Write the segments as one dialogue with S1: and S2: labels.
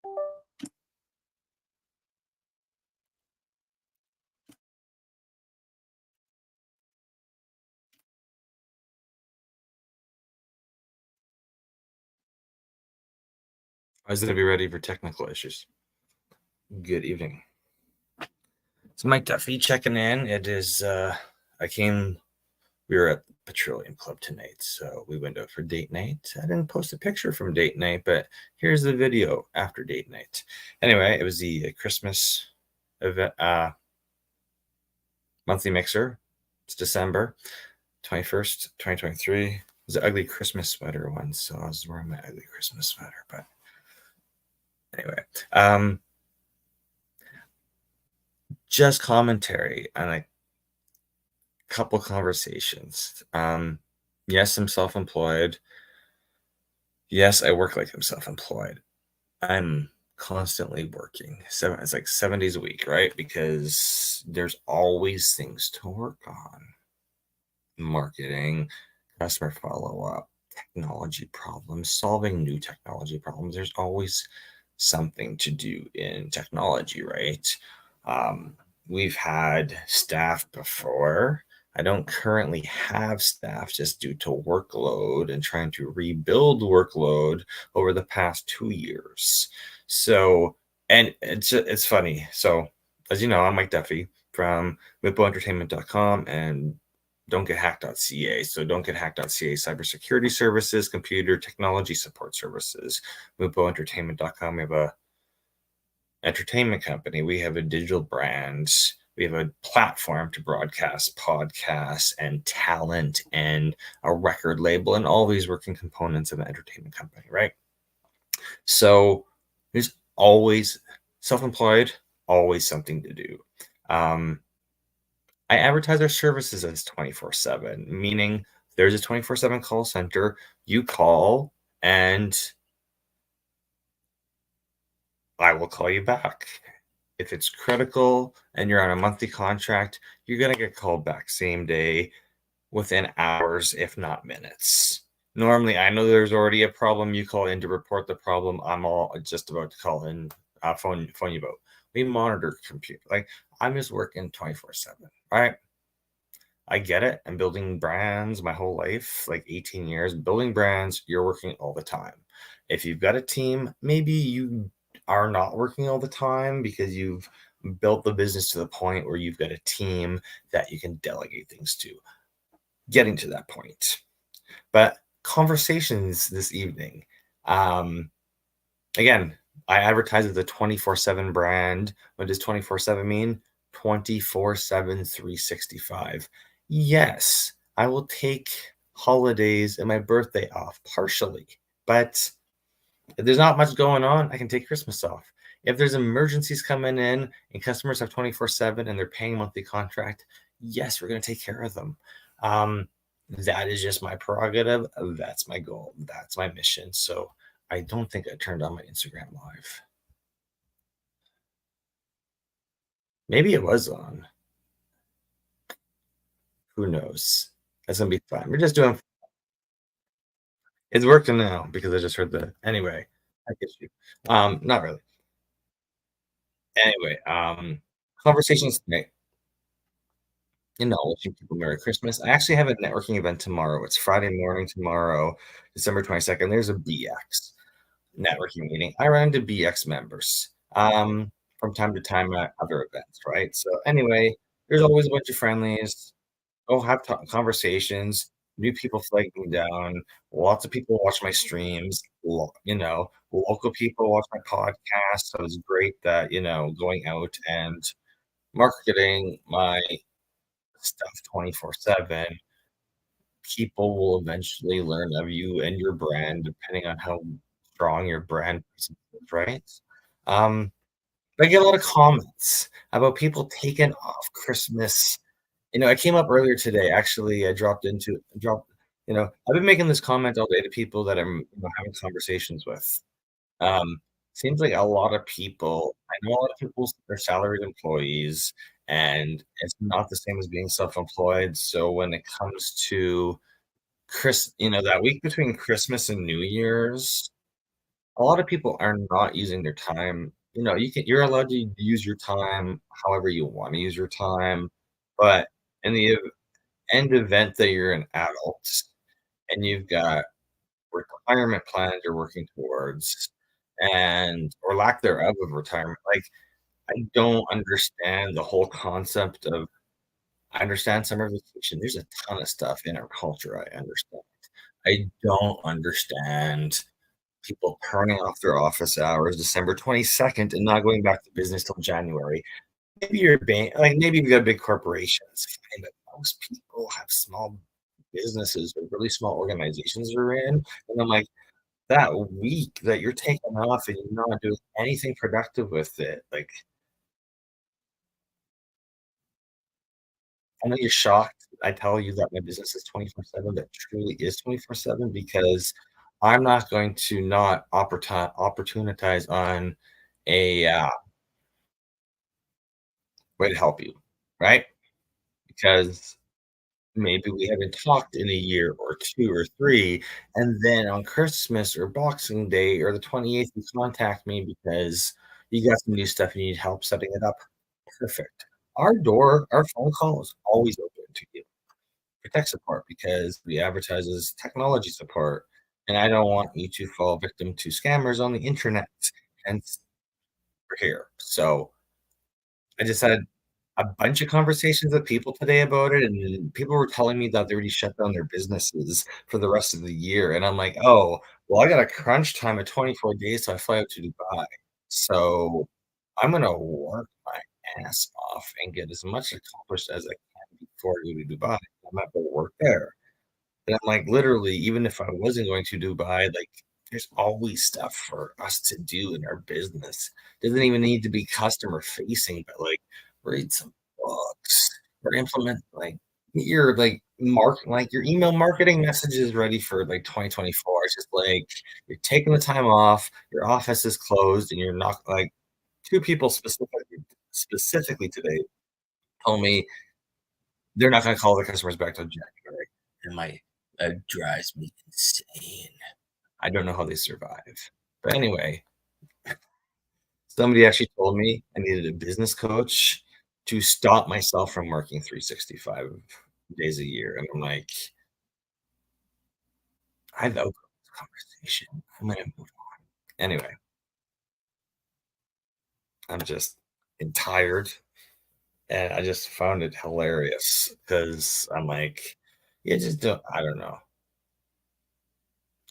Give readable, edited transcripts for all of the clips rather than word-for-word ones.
S1: I was going to be ready for technical issues. Good evening. It's Mike Duffy checking in. It is, we were at the Petroleum Club tonight, so we went out for date night. I didn't post a picture from date night, but here's the video after date night. Anyway, it was the Christmas event, monthly mixer. It's December 21st, 2023. It was an ugly Christmas sweater one, so I was wearing my ugly Christmas sweater, but anyway, just commentary on a couple conversations. Yes, I'm self-employed. Yes, I work like I'm self-employed. I'm constantly working. It's like 7 days a week, right? Because there's always things to work on. Marketing, customer follow-up, technology problems, solving new technology problems. There's always something to do in technology, right? We've had staff before. I don't currently have staff just due to workload and trying to rebuild workload over the past 2 years. So, and it's funny. So, as you know, I'm Mike Duffy from MipoEntertainment.com and don'tgethacked.ca. So don'tgethacked.ca, cybersecurity services, computer technology support services. MipoEntertainment.com, we have a entertainment company. We have a digital brand. We have a platform to broadcast podcasts and talent and a record label and all these working components of an entertainment company, right? So there's always self-employed, always something to do. I advertise our services as 24/7, meaning there's a 24/7 call center. You call and I will call you back. If it's critical and you're on a monthly contract, you're going to get called back same day, within hours, if not minutes. Normally, I know there's already a problem. You call in to report the problem. I'm all just about to call in, phone you about. We monitor computer. Like, I'm just working 24/7, right? I get it. I'm building brands my whole life, like 18 years. Building brands, you're working all the time. If you've got a team, maybe you are not working all the time because you've built the business to the point where you've got a team that you can delegate things to. Getting to that point. But conversations this evening. Again, I advertise as a 24/7 brand. What does 24/7 mean? 24/7, 365. Yes, I will take holidays and my birthday off partially, but if there's not much going on, I can take Christmas off. If there's emergencies coming in and customers have 24/7 and they're paying a monthly contract, yes, we're going to take care of them. That is just my prerogative. That's my goal. That's my mission. So I don't think I turned on my Instagram live. Maybe it was on. Who knows? That's gonna be fun. We're just doing. It's working now because I just heard the. Anyway, I get you. Not really. Anyway, conversations tonight. Wishing people Merry Christmas. I actually have a networking event tomorrow. It's Friday morning tomorrow, December 22nd. There's a BX networking meeting. I run into BX members from time to time at other events, right? So anyway, there's always a bunch of friendlies. Go have conversations. New people flag me down. Lots of people watch my streams. Local people watch my podcast. So it's great that going out and marketing my stuff 24/7. People will eventually learn of you and your brand depending on how strong your brand presence is, right? Um, I get a lot of comments about people taking off Christmas. It came up earlier today. Actually, I I've been making this comment all day to people that I'm having conversations with. Um, Seems like a lot of people, I know a lot of people are salaried employees, and it's not the same as being self-employed. So when it comes to that week between Christmas and New Year's, a lot of people are not using their time. You're allowed to use your time however you wanna use your time, but in the end event that you're an adult and you've got retirement plans you're working towards and or lack thereof of retirement, like, I don't understand the whole concept of I understand summer vacation, there's a ton of stuff in our culture I understand. I don't understand people turning off their office hours December 22nd and not going back to business till January. Maybe you're like, maybe you've got big corporations, fine, but most people have small businesses or really small organizations they're in, and I'm like, that week that you're taking off and you're not doing anything productive with it, like, I know you're shocked I tell you that my business is 24/7, but truly is 24/7 because I'm not going to not opportunitize on a, way to help you, right? Because maybe we haven't talked in a year or 2 or 3, and then on Christmas or Boxing Day or the 28th, you contact me because you got some new stuff you need help setting it up. Perfect. Our phone call is always open to you for tech support because we advertise as technology support, and I don't want you to fall victim to scammers on the internet, hence we're here. So, I just had a bunch of conversations with people today about it, and people were telling me that they already shut down their businesses for the rest of the year, and I'm like, "Oh, well, I got a crunch time of 24 days, so I fly out to Dubai. So, I'm gonna work my ass off and get as much accomplished as I can before I go to Dubai. I'm not gonna work there." And I'm like, literally, even if I wasn't going to Dubai, like, there's always stuff for us to do in our business. Doesn't even need to be customer facing, but like read some books or implement get your your email marketing messages ready for like 2024. It's just like you're taking the time off, your office is closed, and you're not like two people specifically today told me they're not gonna call the customers back till January, and that drives me insane. I don't know how they survive. But anyway, somebody actually told me I needed a business coach to stop myself from working 365 days a year, and I'm like, "I've outgrown this conversation. I'm gonna move on." Anyway, I'm just tired, and I just found it hilarious because 'cause I'm like, "You just don't" I don't know.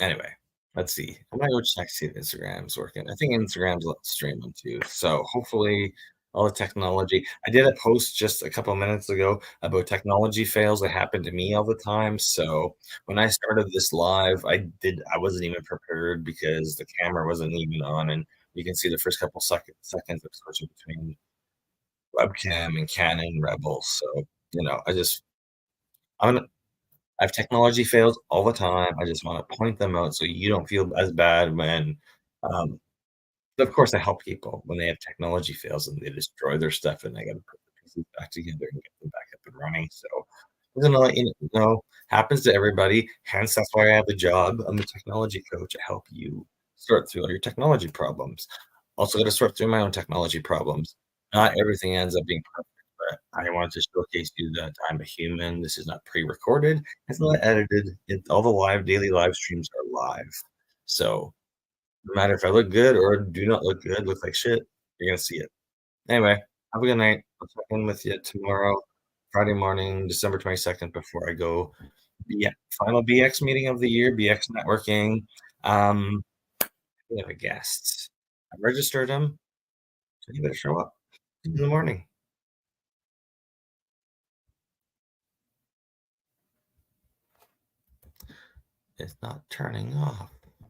S1: Anyway, let's see. I might go check see if Instagram's working. I think Instagram's streaming too. So hopefully all the technology. I did a post just a couple minutes ago about technology fails that happen to me all the time. So when I started this live, I wasn't even prepared because the camera wasn't even on, and you can see the first couple seconds of switching between webcam and Canon Rebel. So I'm I have technology fails all the time. I just wanna point them out so you don't feel as bad when, um of course, I help people when they have technology fails and they destroy their stuff and they gotta put the pieces back together and get them back up and running, so, I'm gonna let you know, happens to everybody, hence that's why I have a job. I'm a technology coach. I help you sort through all your technology problems. Also gotta sort through my own technology problems. Not everything ends up being perfect, but I wanted to showcase you that I'm a human. This is not pre-recorded. It's not edited. All the daily live streams are live. So, no matter if I look good or do not look good, look like shit, you're gonna see it. Anyway, have a good night. I'll check in with you tomorrow, Friday morning, December 22nd, before I go final BX meeting of the year, BX networking. Um, we have a guest. I registered him, so you better show up in the morning. It's not turning off.